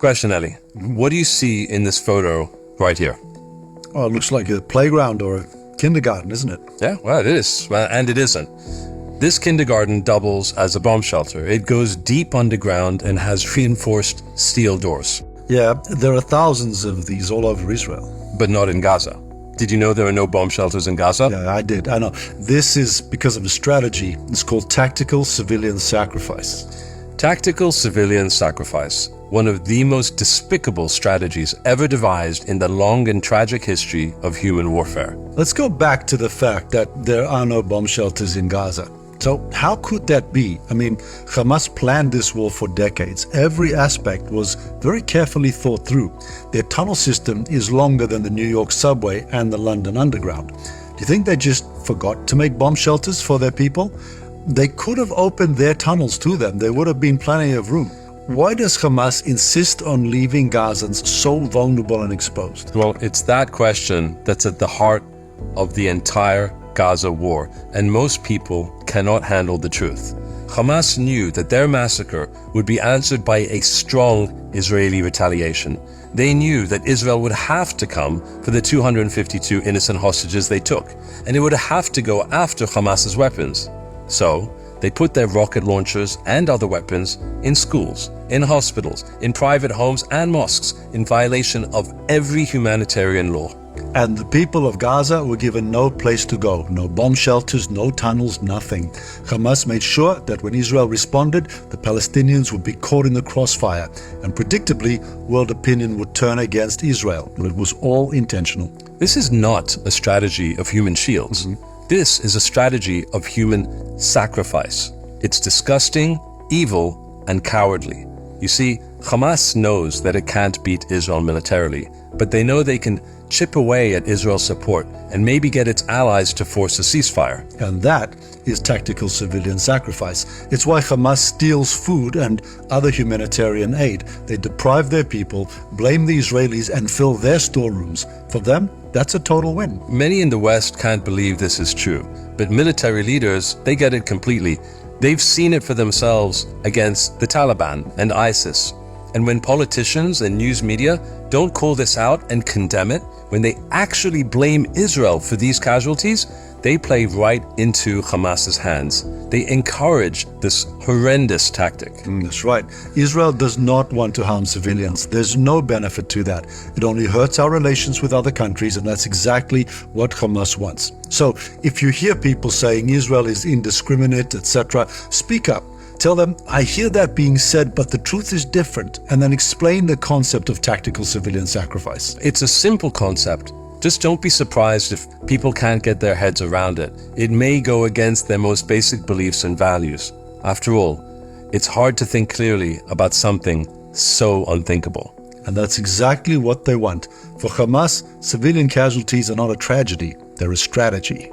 Question, Ellie. What do you see in this photo right here? Oh, it looks like a playground or a kindergarten, isn't it? Yeah, well, it is. Well, and it isn't. This kindergarten doubles as a bomb shelter. It goes deep underground and has reinforced steel doors. Yeah, there are thousands of these all over Israel. But not in Gaza. Did you know there are no bomb shelters in Gaza? Yeah, I did. I know. This is because of a strategy. It's called tactical civilian sacrifice. Tactical civilian sacrifice. One of the most despicable strategies ever devised in the long and tragic history of human warfare. Let's go back to the fact that there are no bomb shelters in Gaza. So how could that be? I mean, Hamas planned this war for decades. Every aspect was very carefully thought through. Their tunnel system is longer than the New York subway and the London Underground. Do you think they just forgot to make bomb shelters for their people? They could have opened their tunnels to them. There would have been plenty of room. Why does Hamas insist on leaving Gazans so vulnerable and exposed? Well, it's that question that's at the heart of the entire Gaza war, and most people cannot handle the truth. Hamas knew that their massacre would be answered by a strong Israeli retaliation. They knew that Israel would have to come for the 252 innocent hostages they took, and it would have to go after Hamas's weapons. So, they put their rocket launchers and other weapons in schools, in hospitals, in private homes and mosques, in violation of every humanitarian law. And the people of Gaza were given no place to go, no bomb shelters, no tunnels, nothing. Hamas made sure that when Israel responded, the Palestinians would be caught in the crossfire, and predictably, world opinion would turn against Israel. It was all intentional. This is not a strategy of human shields. This is a strategy of human sacrifice. It's disgusting, evil, and cowardly. You see, Hamas knows that it can't beat Israel militarily, but they know they can chip away at Israel's support and maybe get its allies to force a ceasefire. And that is tactical civilian sacrifice. It's why Hamas steals food and other humanitarian aid. They deprive their people, blame the Israelis, and fill their storerooms. For them, that's a total win. Many in the West can't believe this is true, but military leaders, they get it completely. They've seen it for themselves against the Taliban and ISIS. And when politicians and news media don't call this out and condemn it, when they actually blame Israel for these casualties, they play right into Hamas's hands. They encourage this horrendous tactic. That's right. Israel does not want to harm civilians. There's no benefit to that. It only hurts our relations with other countries, and that's exactly what Hamas wants. So if you hear people saying Israel is indiscriminate, etc., speak up. Tell them, I hear that being said, but the truth is different, and then explain the concept of tactical civilian sacrifice. It's a simple concept. Just don't be surprised if people can't get their heads around it. It may go against their most basic beliefs and values. After all, it's hard to think clearly about something so unthinkable. And that's exactly what they want. For Hamas, civilian casualties are not a tragedy, they're a strategy.